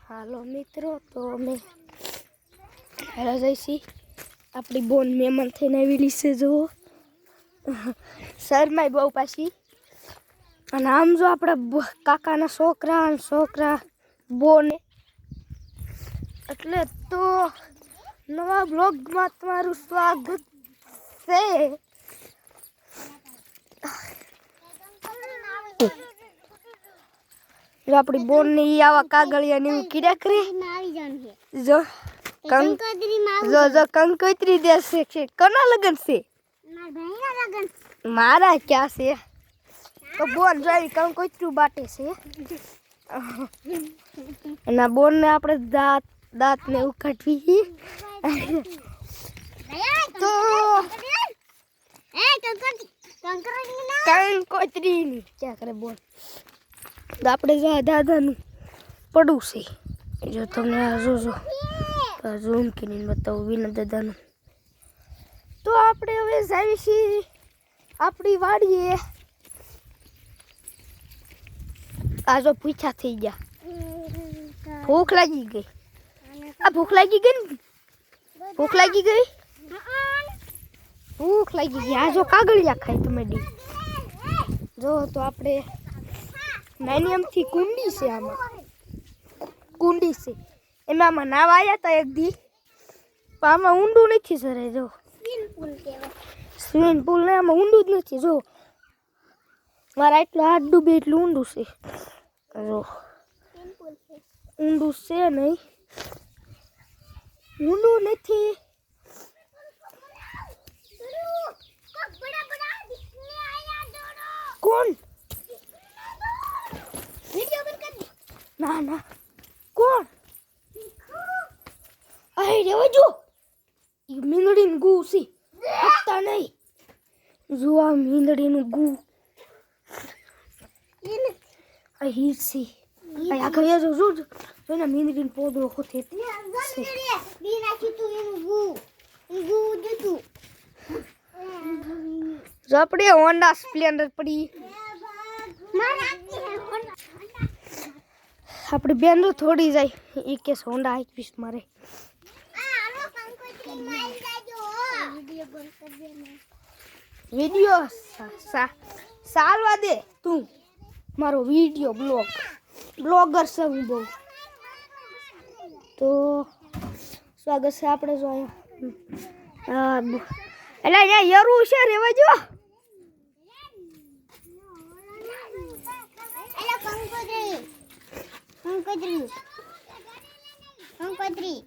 હાલો મિત્રો, તો અમે રજાઈશી આપણી બોન મહેમાન થઈને આવેલી છે. જુઓ શરમાઈ બહુ પાછી. અને આમ જો આપણા કાકાના છોકરા બોને એટલે તો નવા બ્લોગમાં તમારું સ્વાગત છે. જો આપણી બોન ને આવા કાગળિયા ને કીડા કરે જો કંકોત્રી દેશે છે. કોના લગન છે? મારા ક્યાં છે? તો બોન જોઈ કંકોત્રી બાટે છે. અને બોન ને આપણે દાંત ને ઉકાળવી તો કંકોત્રી ની ક્યાં કરે બોન. તો આપણે જો દાદાનું પડું છે. જો તમને આ જોજો ઝૂમ કરીને બતાવું વિના દાદાનું. તો આપણે હવે જાવી છીએ આપણી વાડીએ. આ જો પૂછા થઈ ગયા. ભૂખ લાગી ગઈ. ભૂખ લાગી ગઈ. ભૂખ લાગી ગઈ. આ જો કાગળિયા ખાય તમે ડી જો. તો આપણે નાની અમથી કુંડી છે. કુંડી છે એમાં આમાં નાવા આવ્યા હતા એક દી. પણ આમાં ઊંડું નથી સરે. જો સ્વિમિંગ પુલ ને આમાં ઊંડું જ નથી. જો મારા એટલું હાથ ડૂબે એટલું ઊંડું છે. જો ઊંડું છે નહીં, ઊંડું નથી. કોણ? ના કોણ? અરે રેવા જો. મીંદડીનું ગુ છે. હત્તા નહીં. જો આ મીંદડીનું ગુ અહીં છે. આગળ જો એના મીંદડીનો પોદળો ખોથે છે. જો આપણે હોન્ડા સ્પ્લેન્ડર પડી. આપણી બેન તો થોડી જાય એ કે હોન્ડા 21 મારે. વિડિયો સાલવા દે તું. મારો વિડિયો બ્લોગર છે હું બહુ. તો સ્વાગત છે આપણે જો એટલે અહીંયા યરું છે. રેવા જો કંકોત્રી